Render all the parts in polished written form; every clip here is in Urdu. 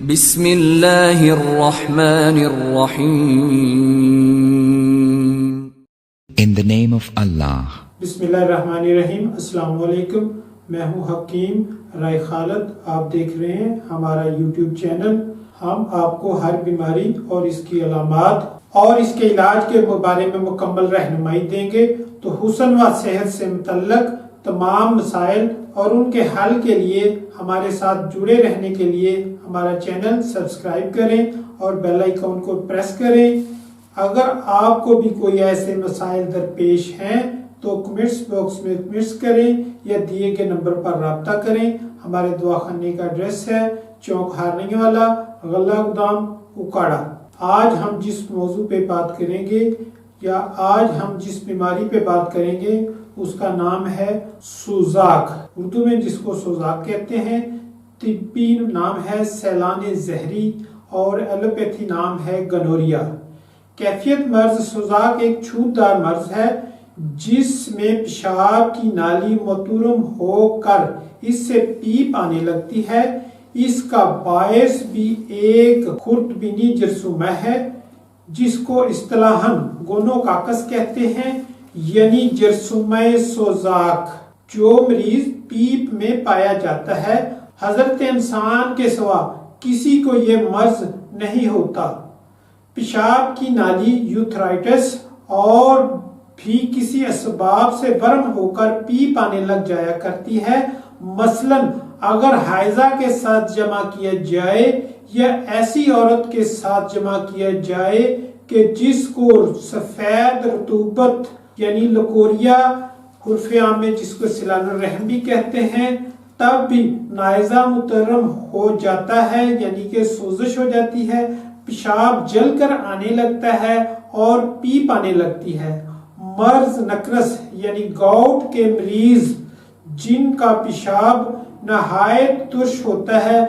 بسم اللہ الرحمن الرحیم. In the name of Allah. بسم اللہ الرحمن الرحیم. السلام علیکم، میں ہوں حکیم رائے خالد. آپ دیکھ رہے ہیں ہمارا یوٹیوب چینل. ہم آپ کو ہر بیماری اور اس کی علامات اور اس کے علاج کے بارے میں مکمل رہنمائی دیں گے. تو حسن و صحت سے متعلق تمام مسائل اور ان کے حل کے لیے ہمارے ساتھ جڑے رہنے کے لیے ہمارا چینل سبسکرائب کریں اور بیل آئیکن کو پریس کریں. اگر آپ کو بھی کوئی ایسے مسائل درپیش ہیں تو کمنٹس باکس میں کمنٹس کریں یا دیے گئے نمبر پر رابطہ کریں. ہمارے دواخانے کا ایڈریس ہے چوک ہارنی والا، غلہ گودام، اکاڑا. آج ہم جس موضوع پہ بات کریں گے یا آج ہم جس بیماری پہ بات کریں گے اس کا نام ہے سوزاک. اردو میں جس کو سوزاک کہتے ہیں، طبی نام ہے سیلان زہری اور ایلوپیتھی نام ہے گنوریا. کیفیت مرض سوزاک ایک چھوتدار مرض ہے جس میں پیشاب کی نالی متورم ہو کر اس سے پیپ آنے لگتی ہے. اس کا باعث بھی ایک خردبینی جرثومہ ہے جس کو اصطلاحاً گونوکاکس کہتے ہیں، یعنی جرثومہ سوزاک، جو مریض پیپ میں پایا جاتا ہے. حضرت انسان کے سوا کسی کو یہ مرض نہیں ہوتا. پیشاب کی نالی یوتھرائٹس اور بھی کسی اسباب سے ورم ہو کر پیپ آنے لگ جایا کرتی ہے. مثلاً اگر حائضہ کے ساتھ جمع کیا جائے یا ایسی عورت کے ساتھ جمع کیا جائے کہ جس کو سفید رطوبت یعنی لکوریا حرف عام میں جس کو سیلان الرحم بھی کہتے ہیں، تب بھی نائزہ مترم ہو جاتا ہے، یعنی کہ سوزش ہو جاتی ہے، پیشاب جل کر آنے لگتا ہے اور پیپ آنے لگتی ہے. مرض نکرس یعنی گاؤٹ کے مریض جن کا پیشاب نہایت ترش ہوتا ہے،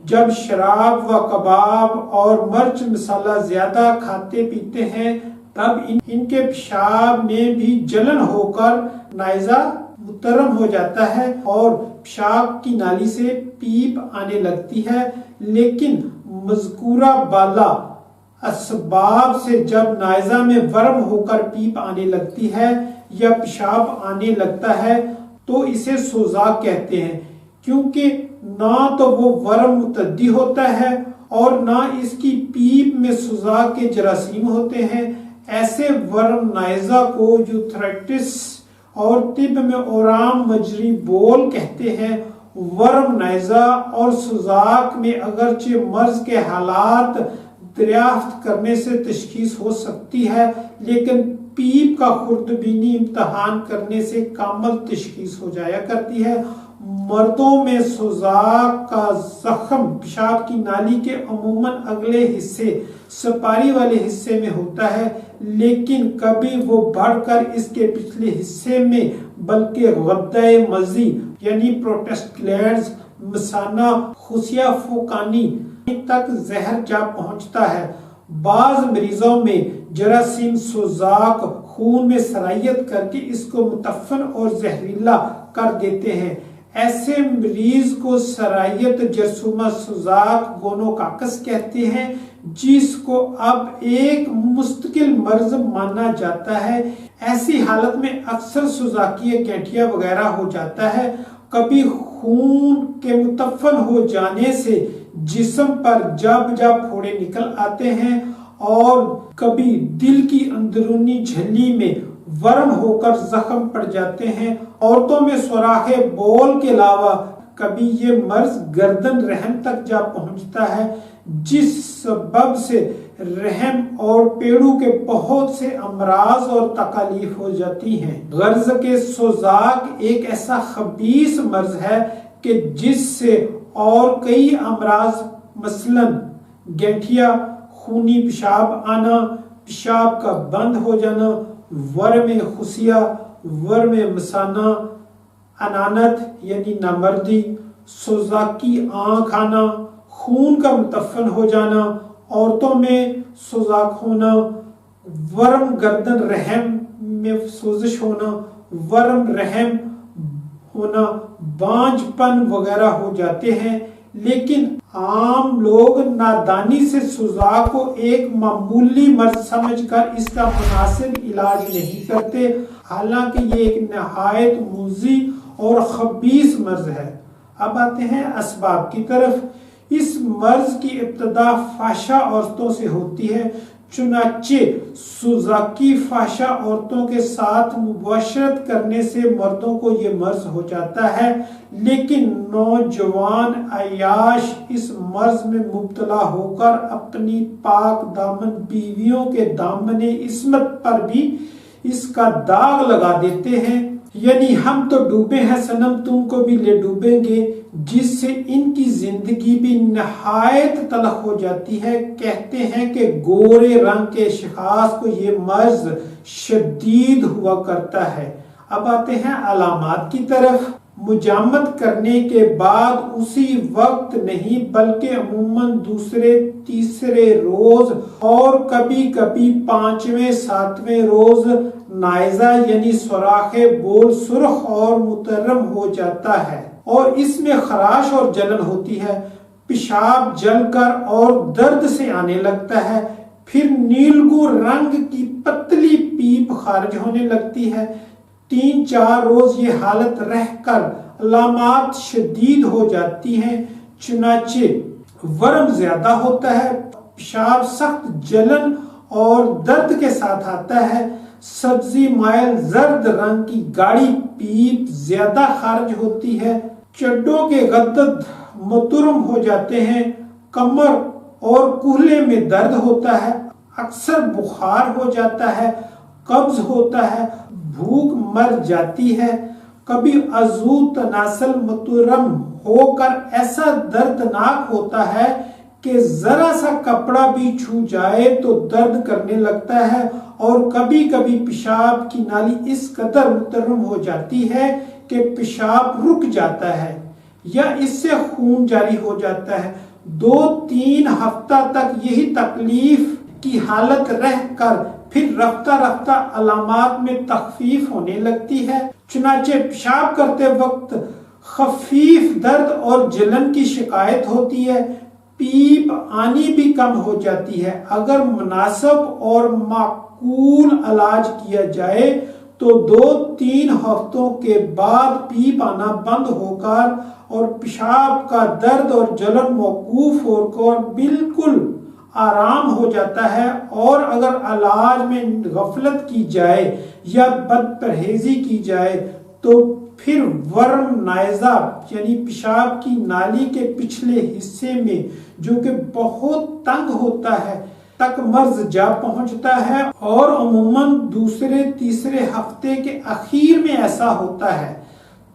جب شراب و کباب اور مرچ مسالہ زیادہ کھاتے پیتے ہیں تب ان کے پیشاب میں بھی جلن ہو کر نائزہ مترم ہو جاتا ہے اور پیشاب کی نالی سے پیپ آنے لگتی ہے. لیکن مذکورہ بالا اسباب سے جب نائزہ میں ورم ہو کر پیپ آنے لگتی ہے یا پیشاب آنے لگتا ہے تو اسے سوزاک کہتے ہیں، کیونکہ نہ تو وہ ورم متعدی ہوتا ہے اور نہ اس کی پیپ میں سوزاک کے جراثیم ہوتے ہیں. ایسے ورم نائزہ کو یوتھرائٹس اور طب میں اورام مجری بول کہتے ہیں. ورم نائزہ اور سوزاک میں اگرچہ مرض کے حالات دریافت کرنے سے تشخیص ہو سکتی ہے، لیکن پیپ کا خردبینی امتحان کرنے سے کامل تشخیص ہو جایا کرتی ہے. مردوں میں سوزاک کا زخم پیشاب کی نالی کے عموماً اگلے حصے سپاری والے حصے میں ہوتا ہے، لیکن کبھی وہ بڑھ کر اس کے پچھلے حصے میں بلکہ غدہ مزی یعنی پروسٹیٹ گلینڈز، مثانہ، خصیہ فوکانی تک زہر جا پہنچتا ہے. بعض مریضوں میں جراثیم سوزاک خون میں سرائیت کر کے اس کو متفن اور زہریلا کر دیتے ہیں. ایسے مریض کو سرائیت جرثومہ سوزاک گونوکاکس کہتے ہیں، جس کو اب ایک مستقل مرض مانا جاتا ہے. ایسی حالت میں اکثر سوزاکیہ گینٹھیا وغیرہ ہو جاتا ہے. کبھی خون کے متفن ہو جانے سے جسم پر جب پھوڑے نکل آتے ہیں اور کبھی دل کی اندرونی جھلی میں ورم ہو کر زخم پڑ جاتے ہیں. عورتوں میں سوراخ بول کے علاوہ کبھی یہ مرض گردن رحم تک جا پہنچتا ہے، جس سبب سے رحم اور پیڑوں کے بہت سے امراض اور تکالیف ہو جاتی ہیں. غرض کے سوزاک ایک ایسا خبیث مرض ہے کہ جس سے اور کئی امراض مثلاً گینٹھیا، خونی پیشاب آنا، پیشاب کا بند ہو جانا، ورم خصیہ، ورم مثانہ، انانت یعنی نامردی، سوزاکی آنکھ آنا، خون کا متفن ہو جانا، عورتوں میں سوزاک ہونا، ورم گردن رحم میں سوزش ہونا، ورم رحم ہونا، بانجھ پن وغیرہ ہو جاتے ہیں. لیکن عام لوگ نادانی سے سوزا کو ایک معمولی مرض سمجھ کر اس کا مناسب علاج نہیں کرتے، حالانکہ یہ ایک نہایت موذی اور خبیث مرض ہے۔ اب آتے ہیں اسباب کی طرف۔ اس مرض کی ابتدا فحشہ عورتوں سے ہوتی ہے، چنانچہ سوزاکی فحشہ عورتوں کے ساتھ مباشرت کرنے سے مردوں کو یہ مرض ہو جاتا ہے، لیکن نوجوان عیاش اس مرض میں مبتلا ہو کر اپنی پاک دامن بیویوں کے دامن عصمت پر بھی اس کا داغ لگا دیتے ہیں، یعنی ہم تو ڈوبے ہیں صنم تم کو بھی لے ڈوبیں گے، جس سے ان کی زندگی بھی نہایت تلخ ہو جاتی ہے۔ کہتے ہیں کہ گورے رنگ کے شخص کو یہ مرض شدید ہوا کرتا ہے۔ اب آتے ہیں علامات کی طرف۔ مجامت کرنے کے بعد اسی وقت نہیں بلکہ عموماً دوسرے تیسرے روز اور کبھی کبھی 5ویں 7ویں روز نائزہ یعنی سوراخ بول سرخ اور مترم ہو جاتا ہے اور اس میں خراش اور جلن ہوتی ہے، پیشاب جل کر اور درد سے آنے لگتا ہے، پھر نیلگو رنگ کی پتلی پیپ خارج ہونے لگتی ہے۔ 3-4 روز یہ حالت رہ کر علامات شدید ہو جاتی ہیں، چنانچہ ورم زیادہ ہوتا ہے، پیشاب سخت جلن اور درد کے ساتھ آتا ہے، سبزی مائل زرد رنگ کی گاڑی پیپ زیادہ خارج ہوتی ہے، چڈوں کے غدد مترم ہو جاتے ہیں، کمر اور کولے میں درد ہوتا ہے، اکثر بخار ہو جاتا ہے، قبض ہوتا ہے، بھوک مر جاتی ہے، کبھی عضو تناسل مترم ہو کر ایسا دردناک ہوتا ہے کہ ذرا سا کپڑا بھی چھو جائے تو درد کرنے لگتا ہے، اور کبھی کبھی پیشاب کی نالی اس قدر مترم ہو جاتی ہے کہ پیشاب رک جاتا ہے یا اس سے خون جاری ہو جاتا ہے۔ 2-3 ہفتہ تک یہی تکلیف کی حالت رہ کر پھر رفتہ رفتہ علامات میں تخفیف ہونے لگتی ہے، چنانچہ پیشاب کرتے وقت خفیف درد اور جلن کی شکایت ہوتی ہے، پیپ آنی بھی کم ہو جاتی ہے۔ اگر مناسب اور معقول علاج کیا جائے تو 2-3 ہفتوں کے بعد پیپ آنا بند ہو کر اور پیشاب کا درد اور جلن موقوف ہو کر بالکل آرام ہو جاتا ہے، اور اگر علاج میں غفلت کی جائے یا بد پرہیزی کی جائے تو پھر ورم نائزہ یعنی پیشاب کی نالی کے پچھلے حصے میں جو کہ بہت تنگ ہوتا ہے تک مرض جا پہنچتا ہے، اور عموماً دوسرے تیسرے ہفتے کے اخیر میں ایسا ہوتا ہے۔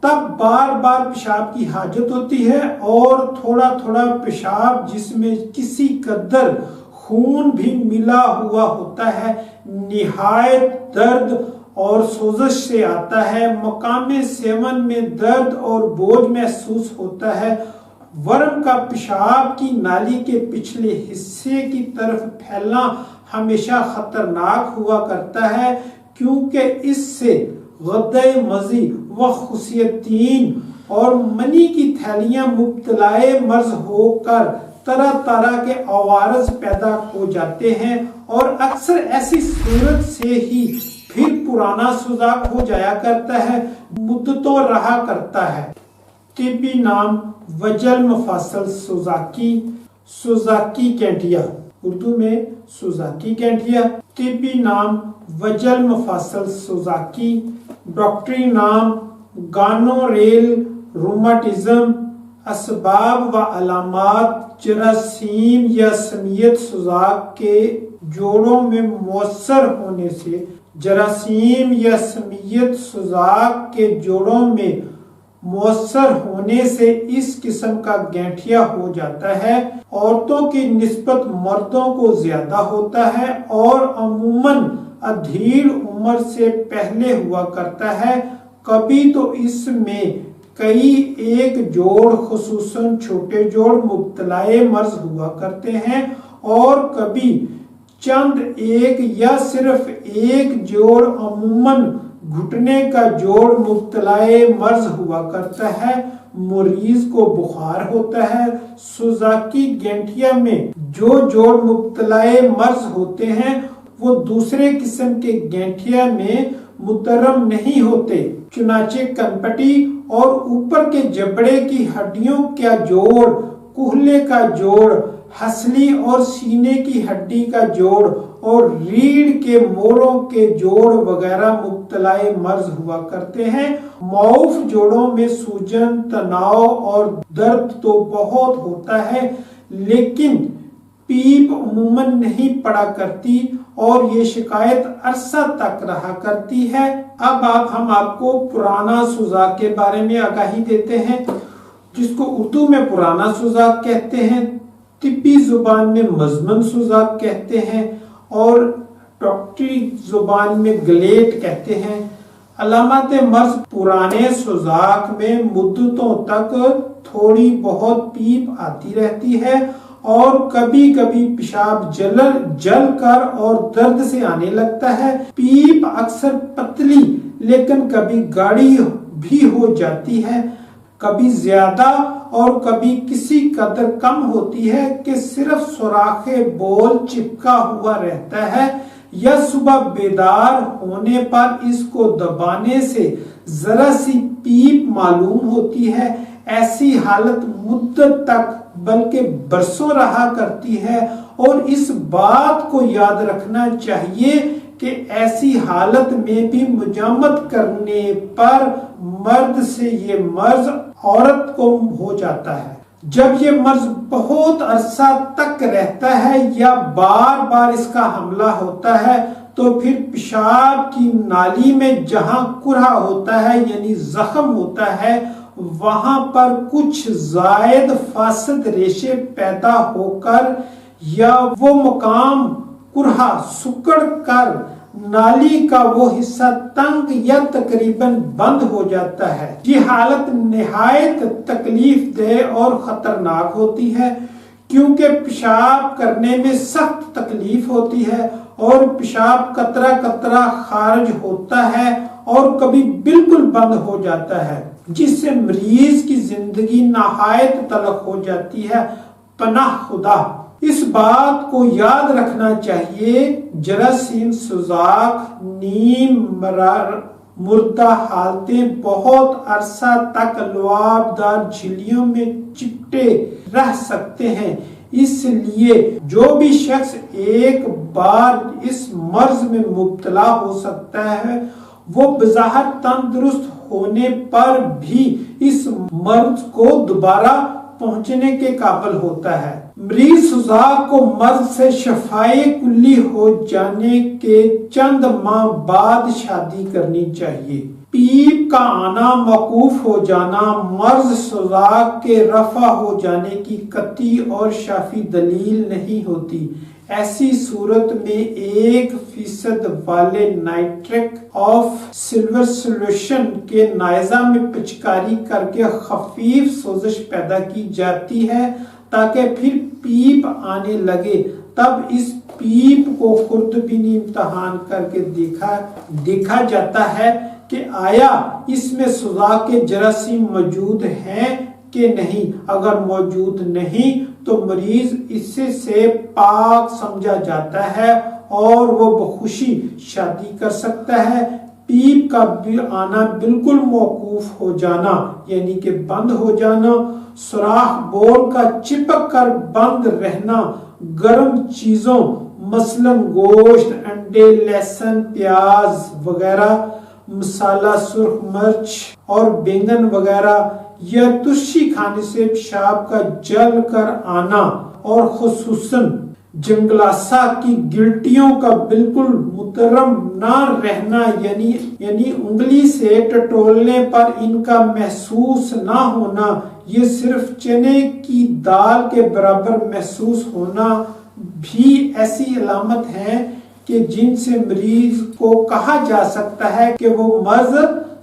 تب بار بار پیشاب کی حاجت ہوتی ہے اور تھوڑا تھوڑا پیشاب جس میں کسی قدر خون بھی ملا ہوا ہوتا ہے نہایت درد اور سوزش سے آتا ہے، مقام سیون میں درد اور بوجھ محسوس ہوتا ہے۔ ورم کا پیشاب کی نالی کے پچھلے حصے کی طرف پھیلنا ہمیشہ خطرناک ہوا کرتا ہے، کیونکہ اس سے غدہ مضی و خصیتین اور منی کی تھیلیاں مبتلائے مرض ہو کر طرح طرح کے عوارض پیدا ہو جاتے ہیں، اور اکثر ایسی صورت سے ہی پھر پرانا سوزاک ہو جایا کرتا ہے، مدتوں رہا کرتا ہے۔ طبی نام وجل مفاصل سوزاکی، سوزاکی کینٹیا، اردو میں سوزاکی کینٹیا۔ طبی نام وجل مفاصل سوزاکی، ڈاکٹری نام گانوریل روماٹزم۔ اسباب و علامات جراثیم یا سمیت سوزاک کے جوڑوں میں مؤثر ہونے سے، جراثیم یا سمیت سوزاک کے جوڑوں میں مؤثر ہونے سے اس قسم کا گینٹھیا ہو جاتا ہے۔ عورتوں کی نسبت مردوں کو زیادہ ہوتا ہے اور عموماً ادھیڑ عمر سے پہلے ہوا کرتا ہے۔ کبھی تو اس میں کئی ایک جوڑ خصوصاً چھوٹے جوڑ مبتلائے مرض ہوا کرتے ہیں، اور کبھی چند ایک یا صرف ایک جوڑ عموماً گھٹنے کا جوڑ مبتلائے مرض ہوا کرتا ہے، مریض کو بخار ہوتا ہے۔ سوزاکی گینٹھیا میں جو جوڑ مبتلائے مرض ہوتے ہیں وہ دوسرے قسم کے گینٹھیا میں مترم نہیں ہوتے، چنانچہ کنپٹی اور اوپر کے جبڑے کی ہڈیوں کا جوڑ، کہلے کا جوڑ، ہسلی اور سینے کی ہڈی کا جوڑ اور ریڑھ کے موڑوں کے جوڑ وغیرہ مبتلائے مرض ہوا کرتے ہیں۔ معاف جوڑوں میں سوجن، تناؤ اور درد تو بہت ہوتا ہے، لیکن پیپ عموماً نہیں پڑا کرتی اور یہ شکایت عرصہ تک رہا کرتی ہے۔ اب ہم آپ کو پرانا سوزاک کے بارے میں آگاہی دیتے ہیں، جس کو اردو میں پرانا سوزاک کہتے ہیں، طبی زبان میں مزمن سوزاک کہتے ہیں اور ڈاکٹری زبان میں گلیٹ کہتے ہیں۔ علامات مرض پرانے سوزاک میں مدتوں تک تھوڑی بہت پیپ آتی رہتی ہے اور کبھی کبھی پیشاب جل کر اور درد سے آنے لگتا ہے۔ پیپ اکثر پتلی لیکن کبھی گاڑھی بھی ہو جاتی ہے، کبھی زیادہ اور کبھی کسی قدر کم ہوتی ہے کہ صرف سوراخ بول چپکا ہوا رہتا ہے، یا صبح بیدار ہونے پر اس کو دبانے سے ذرا سی پیپ معلوم ہوتی ہے۔ ایسی حالت مدت تک بلکہ برسوں رہا کرتی ہے اور اس بات کو یاد رکھنا چاہیے کہ ایسی حالت میں بھی مجامت کرنے پر مرد سے یہ مرض عورت کو ہو جاتا ہے۔ جب یہ مرض بہت عرصہ تک رہتا ہے یا بار بار اس کا حملہ ہوتا ہے تو پھر پیشاب کی نالی میں جہاں کرہ ہوتا ہے یعنی زخم ہوتا ہے، وہاں پر کچھ زائد فاسد ریشے پیدا ہو کر یا وہ مقام کرہ سکڑ کر نالی کا وہ حصہ تنگ یا تقریباً بند ہو جاتا ہے۔ یہ حالت نہایت تکلیف دہ اور خطرناک ہوتی ہے، کیونکہ پیشاب کرنے میں سخت تکلیف ہوتی ہے اور پیشاب قطرہ قطرہ خارج ہوتا ہے اور کبھی بالکل بند ہو جاتا ہے، جس سے مریض کی زندگی نہایت تلخ ہو جاتی ہے۔ پناہ خدا، اس بات کو یاد رکھنا چاہیے جراثیم سوزاک نیم مردہ حالتیں بہت عرصہ تک لعاب دار جھلیوں میں چپٹے رہ سکتے ہیں، اس لیے جو بھی شخص ایک بار اس مرض میں مبتلا ہو سکتا ہے وہ بظاہر تندرست ہونے پر بھی اس مرض کو دوبارہ پہنچنے کے قابل ہوتا ہے۔ مریض سوزاک کو مرض سے شفائے کلی ہو جانے کے چند ماہ بعد شادی کرنی چاہیے۔ پیپ کا آنا موقوف ہو جانا مرض سوزاک کے رفع ہو جانے کی قطعی اور شافی دلیل نہیں ہوتی۔ ایسی صورت میں 1% والے نائٹرک آف سلور سولوشن کے نائزہ میں پچکاری کر کے خفیف سوزش پیدا کی جاتی ہے تاکہ پھر پیپ آنے لگے۔ تب اس پیپ کو خوردبینی امتحان کر کے دیکھا جاتا ہے کہ آیا اس میں سوزاک کے جراثیم موجود ہیں کہ نہیں۔ اگر موجود نہیں تو مریض اس سے پاک سمجھا جاتا ہے اور وہ بخوشی شادی کر سکتا ہے۔ پیپ کا آنا بالکل موقوف ہو جانا یعنی کہ بند ہو جانا، سوراخ بول کا چپک کر بند رہنا، گرم چیزوں مثلا گوشت، انڈے، لہسن، پیاز وغیرہ، مسالہ، سرخ مرچ اور بینگن وغیرہ یا ترشی کھانے سے پیشاب کا جل کر آنا اور خصوصاً جنگلاسا کی گلٹیوں کا بالکل مترم نہ رہنا یعنی انگلی سے ٹٹولنے پر ان کا محسوس نہ ہونا، یہ صرف چنے کی دال کے برابر محسوس ہونا بھی ایسی علامت ہے کہ جن سے مریض کو کہا جا سکتا ہے کہ وہ مرض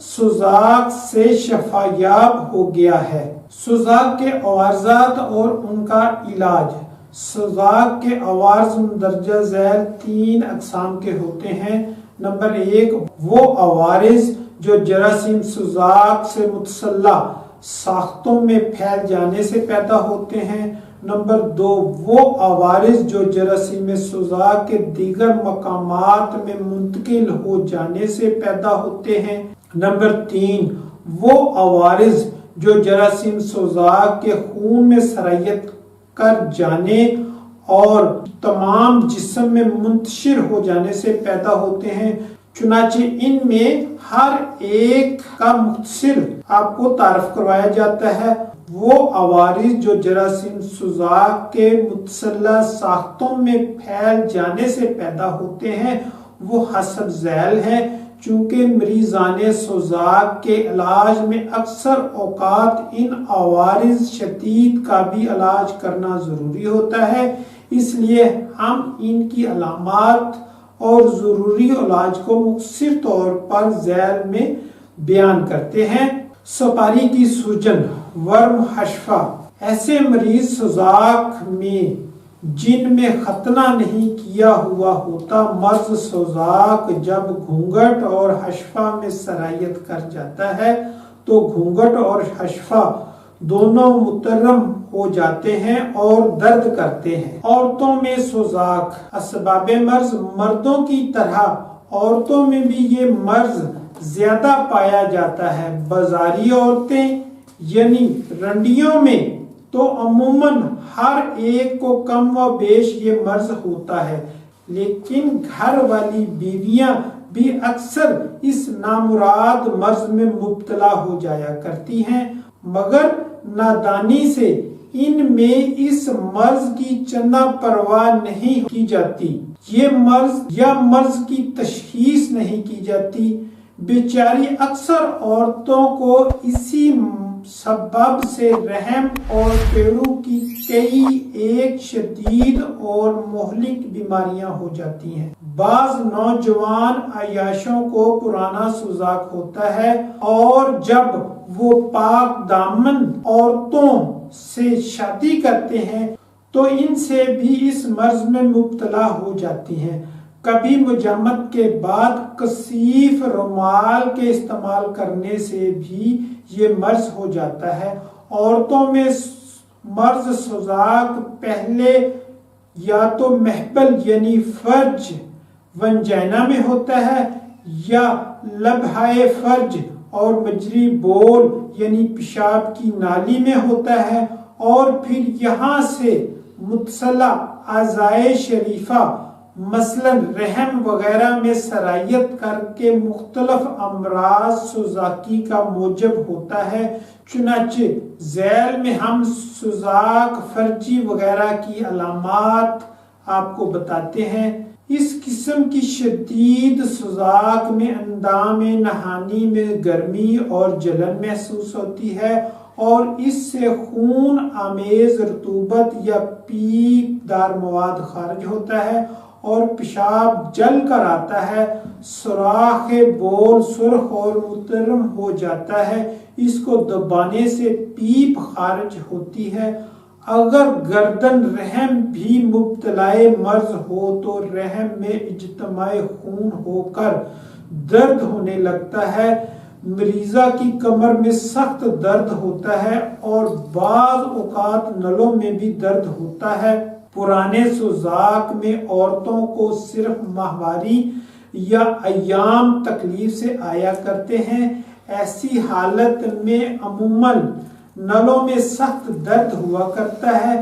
سوزاک سے شفا یاب ہو گیا ہے۔ سوزاک کے عوارضات اور ان کا علاج۔ سوزاک کے عوارض مندرجہ ذیل 3 اقسام کے ہوتے ہیں، نمبر 1 وہ عوارض جو جراثیم سوزاک سے متسلح ساختوں میں پھیل جانے سے پیدا ہوتے ہیں۔ نمبر 2 وہ عوارض جو جراثیم سوزاک کے دیگر مقامات میں منتقل ہو جانے سے پیدا ہوتے ہیں۔ نمبر 3 وہ عوارض جو جراثیم سوزاک کے خون میں سرایت کر جانے اور تمام جسم میں منتشر ہو جانے سے پیدا ہوتے ہیں۔ چنانچہ ان میں ہر ایک کا مختصر آپ کو تعارف کروایا جاتا ہے۔ وہ عوارض جو جراثیم سوزاک کے متسلح ساختوں میں پھیل جانے سے پیدا ہوتے ہیں وہ حسب ذیل ہیں۔ چونکہ مریضان سوزاک کے علاج میں اکثر اوقات ان عوارض شدید کا بھی علاج کرنا ضروری ہوتا ہے، اس لیے ہم ان کی علامات اور ضروری علاج کو مختصر طور پر ذیل میں بیان کرتے ہیں۔ سپاری کی سوجن، ورم حشفہ، ایسے مریض سوزاک میں جن میں ختنہ نہیں کیا ہوا ہوتا مرض سوزاک جب گھونگھٹ اور حشفہ میں سرایت کر جاتا ہے تو گھونگھٹ اور حشفہ دونوں مترم ہو جاتے ہیں اور درد کرتے ہیں۔ عورتوں میں سوزاک، اسباب مرض مردوں کی طرح عورتوں میں بھی یہ مرض زیادہ پایا جاتا ہے۔ بازاری عورتیں یعنی رنڈیوں میں تو عموماً ہر ایک کو کم و بیش یہ مرض ہوتا ہے، لیکن گھر والی بیویاں بھی اکثر اس نامراد مرض میں مبتلا ہو جایا کرتی ہیں، مگر نادانی سے ان میں اس مرض کی چندہ پرواہ نہیں کی جاتی، یہ مرض یا مرض کی تشخیص نہیں کی جاتی۔ بیچاری اکثر عورتوں کو اسی سبب سے رحم اور پیڑوں کی کئی ایک شدید اور مہلک بیماریاں ہو جاتی ہیں۔ بعض نوجوان عیاشوں کو پرانا سوزاک ہوتا ہے اور جب وہ پاک دامن عورتوں سے شادی کرتے ہیں تو ان سے بھی اس مرض میں مبتلا ہو جاتی ہیں۔ کبھی مجامت کے بعد کثیف رومال کے استعمال کرنے سے بھی یہ مرض ہو جاتا ہے۔ عورتوں میں مرض سوزاک پہلے یا تو محبل یعنی فرج ونجائنا میں ہوتا ہے یا لبہائے فرج اور مجری بول یعنی پیشاب کی نالی میں ہوتا ہے، اور پھر یہاں سے متصلہ اعضائے شریفہ مثلا رحم وغیرہ میں سرایت کر کے مختلف امراض سوزاکی کا موجب ہوتا ہے۔ چنانچہ ذیل میں ہم سوزاک فرجی وغیرہ کی علامات آپ کو بتاتے ہیں۔ اس قسم کی شدید سوزاک میں اندام نہانی میں گرمی اور جلن محسوس ہوتی ہے اور اس سے خون آمیز رطوبت یا پیپ دار مواد خارج ہوتا ہے اور پیشاب جل کر آتا ہے۔ سوراخ بول سرخ اور مترم ہو جاتا ہے، اس کو دبانے سے پیپ خارج ہوتی ہے۔ اگر گردن رحم بھی مبتلائے مرض ہو تو رحم میں اجتماع خون ہو کر درد ہونے لگتا ہے۔ مریضہ کی کمر میں سخت درد ہوتا ہے اور بعض اوقات نلوں میں بھی درد ہوتا ہے۔ پرانے سوزاک میں عورتوں کو صرف ماہواری یا ایام تکلیف سے آیا کرتے ہیں۔ ایسی حالت میں عموماً نلوں میں سخت درد ہوا کرتا ہے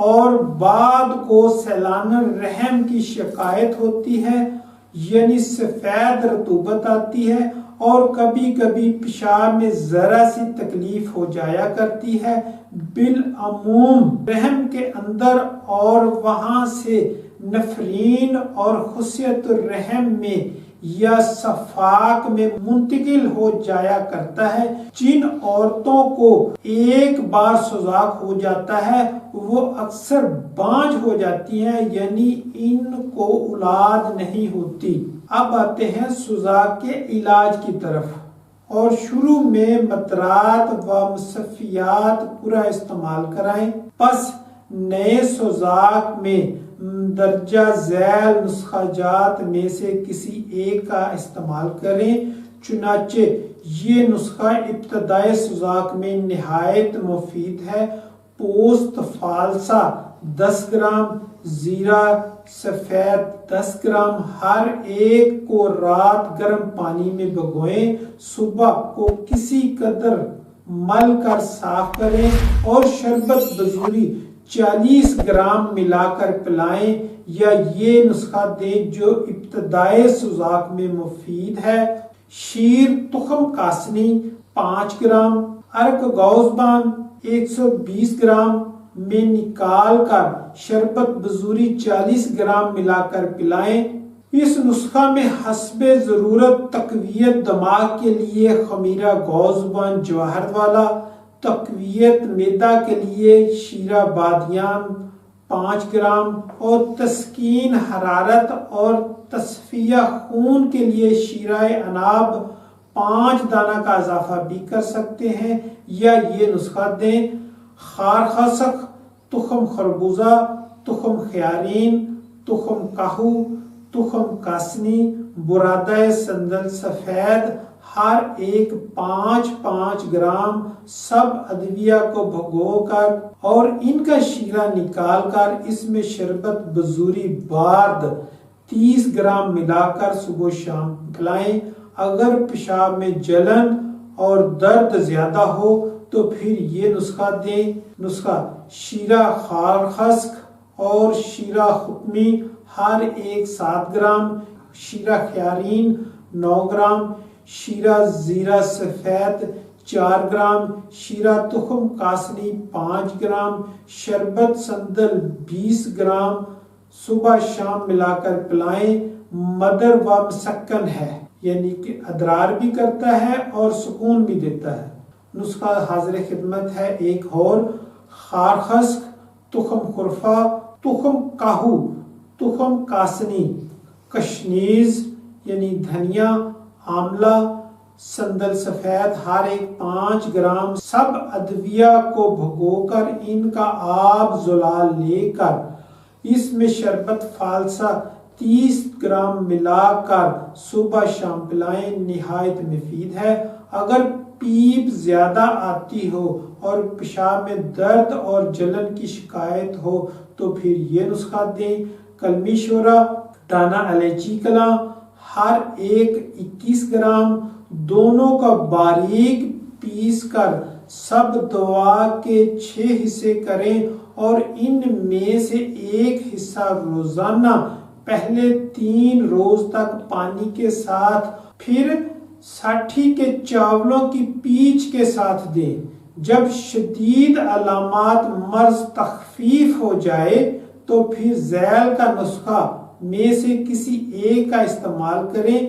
اور بعد کو سیلان رحم کی شکایت ہوتی ہے، یعنی سفید رطوبت آتی ہے اور کبھی کبھی پیشاب میں ذرا سی تکلیف ہو جایا کرتی ہے۔ بالعموم رحم کے اندر اور وہاں سے نفرین اور خصیت الرحم میں یا صفاق میں منتقل ہو جایا کرتا ہے۔ جن عورتوں کو ایک بار سوزاک ہو جاتا ہے وہ اکثر بانجھ ہو جاتی ہیں، یعنی ان کو اولاد نہیں ہوتی۔ اب آتے ہیں سوزاک کے علاج کی طرف، اور شروع میں مطرات و مصفیات پورا استعمال کرائیں۔ پس نئے سوزاک میں درجہ ذیل نسخہ جات میں سے کسی ایک کا استعمال کریں۔ چنانچہ یہ نسخہ ابتدائی سوزاک میں نہایت مفید ہے۔ پوست فالسا 10 گرام، زیرہ سفید 10 گرام، ہر ایک کو رات گرم پانی میں بھگوئیں، صبح کو کسی قدر مل کر صاف کریں اور شربت بزوری 40 گرام ملا کر پلائیں، یا یہ نسخہ دیں جو ابتدائی سوزاک میں مفید ہے۔ شیر تخم کاسنی 5 گرام، ارک گوزبان 120 گرام میں نکال کر شربت بزوری 40 گرام ملا کر پلائیں۔ اس نسخہ میں حسب ضرورت تقویت دماغ کے لیے خمیرہ گوزبان جواہر والا، تقویت معدہ کے لیے شیرہ بادیان 5 گرام، اور تسکین حرارت اور تصفیہ خون کے لیے شیرہ عناب 5 دانہ کا اضافہ بھی کر سکتے ہیں، یا یہ نسخہ دیں۔ خار خسک، تخم خربوزہ، تخم خیارین، تخم کاہو، تخم کاسنی، برادہ سندل سفید، ہر ایک 5-5 گرام، سب ادویہ کو بھگو کر اور ان کا شیرہ نکال کر اس میں شربت بزوری بارد 30 گرام ملا کر صبح و شام پلائیں۔ اگر پیشاب میں جلن اور درد زیادہ ہو تو پھر یہ نسخہ دیں۔ نسخہ شیرہ خار خسک اور شیرہ ختمی ہر ایک 7 گرام، شیرہ خیارین 9 گرام، شیرہ زیرہ سفید 4 گرام، شیرہ تخم کاسنی 5 گرام، شربت سندل 20 گرام، صبح شام ملا کر پلائیں۔ مدر و مسکن ہے، یعنی کہ ادرار بھی کرتا ہے اور سکون بھی دیتا ہے۔ نسخہ حاضر خدمت ہے ایک اور۔ خار خسک، تخم خرفہ، تخم کاہو، تخم کاسنی، کشنیز یعنی دھنیا، آملہ، سندل سفید ہر ایک 5 گرام، سب ادویہ کو بھگو کر ان کا آب زلال لے کر اس میں شربت فالسا 30 گرام ملا کر صبح شام پلائیں، نہایت مفید ہے۔ اگر پیپ زیادہ آتی ہو اور پیشاب میں درد اور جلن کی شکایت ہو تو پھر یہ نسخہ دیں۔ کلمی شورا، دانہ الائچی کلاں ہر ایک 21 گرام، دونوں کا باریک پیس کر سب دوا کے 6 حصے کریں اور ان میں سے ایک حصہ روزانہ پہلے 3 روز تک پانی کے ساتھ، پھر ساٹھی کے چاولوں کی پیچ کے ساتھ دیں۔ جب شدید علامات مرض تخفیف ہو جائے تو پھر ذیل کا نسخہ میں سے کسی ایک کا استعمال کریں،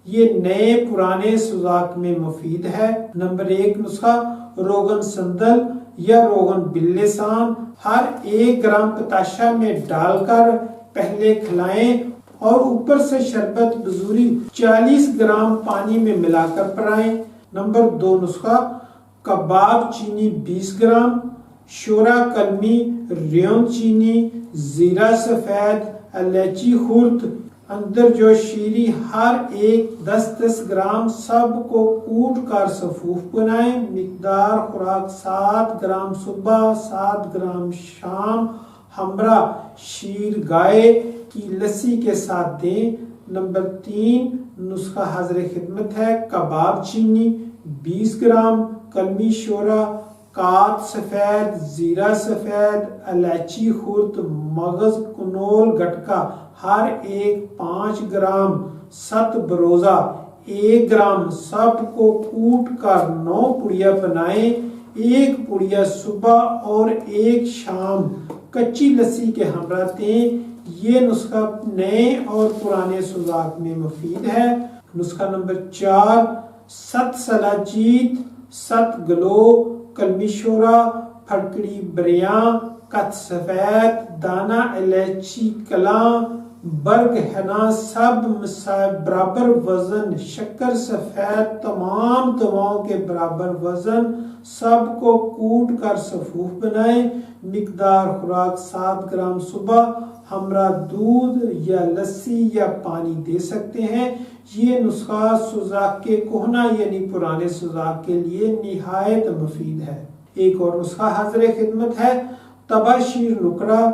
یہ نئے پرانے سوزاک میں مفید ہے۔ نمبر 1 نسخہ روغن سندل یا روغن بلسان، ہر 1 گرام پتاشہ میں ڈال کر پہلے کھلائیں اور اوپر سے شربت بزوری 40 گرام پانی میں ملا کر پلائیں۔ نمبر 2 نسخہ کباب چینی 20 گرام، شورا کلمی، ریون چینی، زیرہ سفید، الائچی خرد، اندر جو شیری ہر ایک 10-10 گرام، سب کو کوٹ کر صفوف بنائیں۔ مقدار خوراک 7 گرام صبح، 7 گرام شام، ہمراہ شیر گائے کی لسی کے ساتھ دیں۔ نمبر 3 نسخہ حاضر خدمت ہے کباب چینی 20 گرام، کلمی شورا، کات سفید، زیرہ سفید، الائچی خرد، مغز کنول گٹکا ہر ایک 5 گرام، ست بروزہ 1 گرام، سب کو کوٹ کر 9 پڑیا بنائیں۔ 1 پڑیا صبح اور 1 شام کچی لسی کے ہمراہ دیں۔ یہ نسخہ نئے اور پرانے سوزاک میں مفید ہے۔ نسخہ نمبر 4 ست سلاجید، ست گلو، کلمی شورا، پھڑکڑی بریاں، کت سفید، دانہ الائچی کلاں، برگ حنا سب برابر وزن، شکر سفید تمام دواؤں کے برابر وزن، سب کو کوٹ کر صفوف بنائیں۔ مقدار خوراک 7 گرام صبح، ہمراہ دودھ یا لسی یا پانی دے سکتے ہیں۔ یہ نسخہ سوزاک کہنا یعنی پرانے سوزاک کے لیے نہایت مفید ہے۔ ایک اور نسخہ حاضر خدمت ہے۔ تباشیر نکرہ،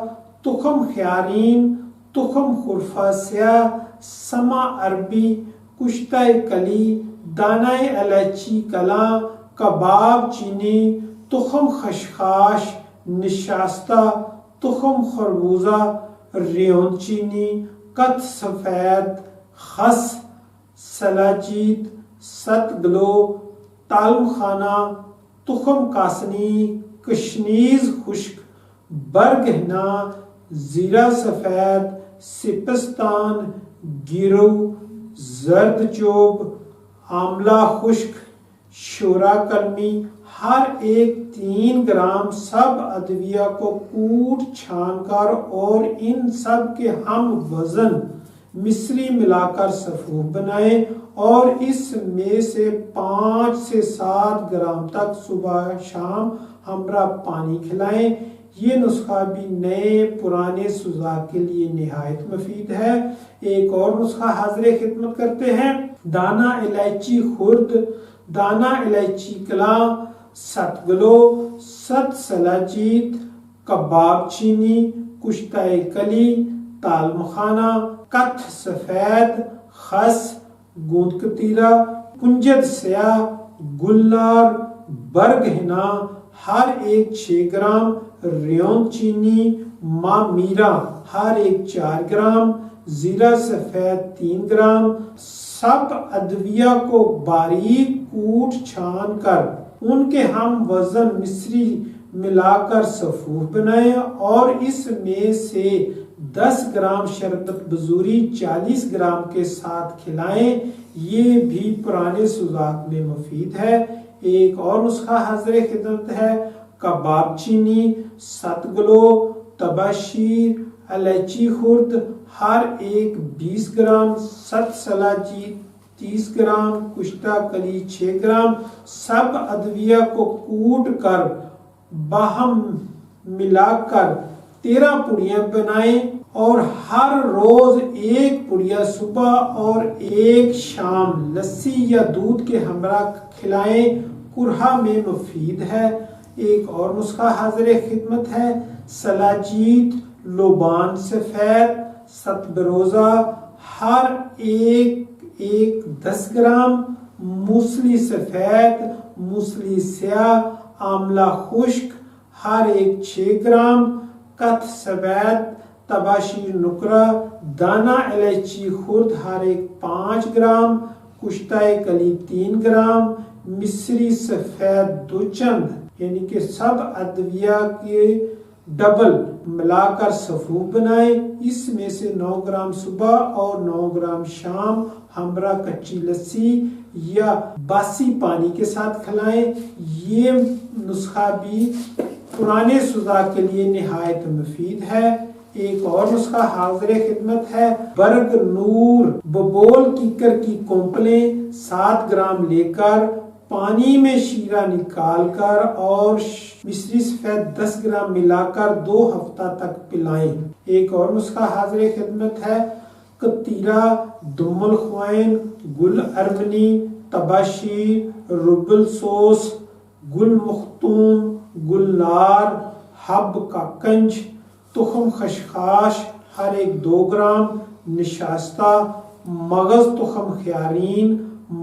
تخم خیارین، تخم خرفہ سیاہ، سما عربی، کشتہ کلی، دانہ الائچی کلاں، کباب چینی، تخم خشخاش، نشاستہ، تخم خربوزہ، ریون چینی، کت سفید، خس، سلاجید، ست گلو، تالم خانہ، تخم کاسنی، کشنیز خشک، برگ ہنا، زیرہ سفید، سپستان، گیرو، زرد چوب، آملہ خشک، شورا کلمی، ہر ایک 3 گرام سب ادویہ کو کوٹ چھان کر اور ان سب کے ہم وزن مصری ملا کر صفوف بنائیں اور اس میں سے 5 سے 7 گرام تک صبح شام ہمراہ پانی کھلائیں۔ یہ نسخہ بھی نئے پرانے سوزاک کے لیے نہایت مفید ہے۔ ایک اور نسخہ حاضر خدمت کرتے ہیں۔ دانہ الائچی خرد، دانہ الائچی کلاں، 7 گلو، 7 سلاجید، کباب چینی، کشتہ کلی، تالم خانہ، کتھ سفید، خس، گوند کتیرہ، کنجد سیاہ، گلنار، برگ ہنا، ہر ایک 6 گرام، ریون چینی، ماں میرا، ہر ایک 4 گرام، زیرہ سفید 3 گرام، سب ادویہ کو باریک کوٹ چھان کر ان کے ہم وزن مصری ملا کر صفوف بنائیں اور اس میں سے 10 گرام شربت بزوری 40 گرام کے ساتھ کھلائیں۔ یہ بھی پرانے سوزاک میں مفید ہے۔ ایک اور نسخہ حاضر خدمت ہے۔ کباب چینی، 7 گلو، تباشیر، الائچی خرد، ہر ایک 20 گرام، 7 سلاجید 30 گرام، کشتہ کلی 6 گرام، سب ادویہ کو کوٹ کر باہم ملا کر 13 پڑیاں بنائیں اور ہر روز 1 پڑیا صبح اور 1 شام لسی یا دودھ کے ہمراہ کھلائیں۔ کرہا میں مفید ہے۔ ایک اور نسخہ حاضر خدمت ہے۔ سلاجید، لوبان سفید، 7 بروزہ، ہر ایک 10 گرام، موسلی سفید، موسلی سیاہ، آملہ خشک، ہر ایک 6 گرام، کتھ سفید، تباشیر نکرہ، دانہ الائچی خرد، ہر ایک 5 گرام، کشتہ کلی 3 گرام، مصری سفید 2 چند، یعنی کہ سب ادویہ کے ڈبل ملا کر صفوف بنائیں۔ اس میں سے 9 گرام صبح اور 9 گرام شام ہمراہ کچی لسی یا باسی پانی کے ساتھ کھلائیں۔ یہ نسخہ بھی پرانے سوزاک کے لیے نہایت مفید ہے۔ ایک اور نسخہ حاضر خدمت ہے۔ برگ نور ببول کیکر کی کونپلیں 7 گرام لے کر پانی میں شیرہ نکال کر اور مصری سفید 10 گرام ملا کر 2 ہفتہ تک پلائیں۔ ایک اور نسخہ حاضر خدمت ہے۔ کتیرہ، دم الخوائن، گل ارمنی، تباشیر، ربل سوس، گل مختوم، گلنار، حب کا کنج، تخم خشخاش، ہر ایک 2 گرام، نشاستہ، مغز تخم خیارین،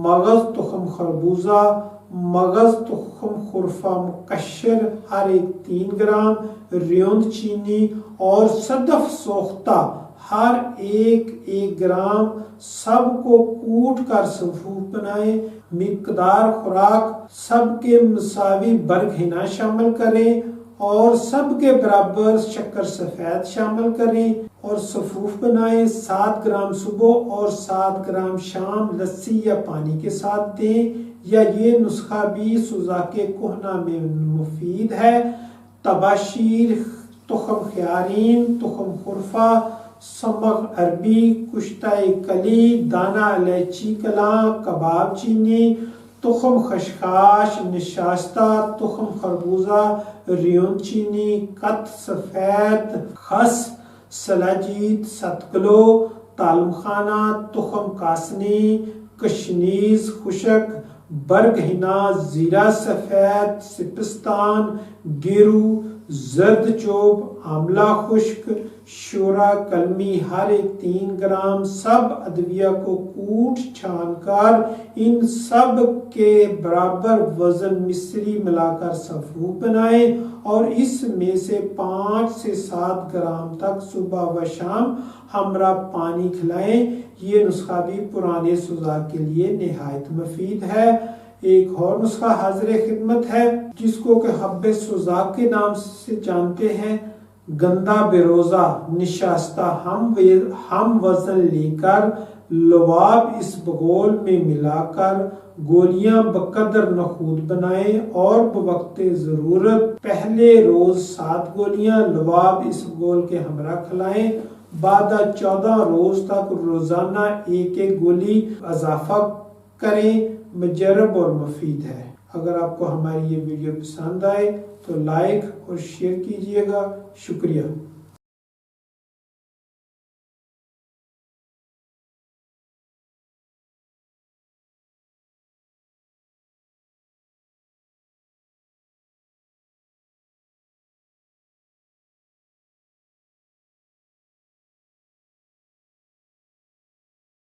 مغز تخم خربوزہ، مغز تخم خرفہ مکشر، ہر ایک 3 گرام، ریوند چینی اور صدف سوختہ، ہر ایک 1 گرام، سب کو کوٹ کر صفوف بنائیں۔ مقدار خوراک سب کے مساوی برگ ہنا شامل کریں اور سب کے برابر شکر سفید شامل کریں اور صفوف بنائیں۔ 7 گرام صبح اور 7 گرام شام لسی یا پانی کے ساتھ دیں۔ یا یہ نسخہ بھی سوزاک کہنا میں مفید ہے۔ تباشیر، تخم خیارین، تخم خرفہ، سمغ عربی، کشتہ کلی، دانہ الائچی کلاں، کباب چینی، تخم خشخاش، نشاستہ، تخم خربوزہ، ریون چینی، قط سفید، خس، سلاجید، 7 کلو، تالم خانہ، تخم کاسنی، کشنیز خشک، برگ ہنا، زیرہ سفید، سپستان، گیرو، زرد چوب، آملہ خشک، شورا کلمی ہر ایک 3 گرام، سب ادویہ کو کوٹ چھان کر ان سب کے برابر وزن مصری ملا کر صفوف بنائیں اور اس میں سے 5 سے 7 گرام تک صبح و شام ہمراہ پانی کھلائیں۔ یہ نسخہ بھی پرانے سوزاک کے لیے نہایت مفید ہے۔ ایک اور نسخہ حاضر خدمت ہے جس کو کہ حب سوزاک کے نام سے جانتے ہیں۔ گندا بروزہ نشاستہ ہم وزن لے کر لعاب اس بغول میں ملا کر گولیاں بقدر نخود بنائیں اور بوقت ضرورت پہلے روز 7 گولیاں لعاب اس بغول کے ہمراہ کھلائیں۔ بعد 14 روز تک روزانہ 1 گولی اضافہ کریں۔ مجرب اور مفید ہے۔ اگر آپ کو ہماری یہ ویڈیو پسند آئے تو لائک اور شیئر کیجیے گا۔ شکریہ۔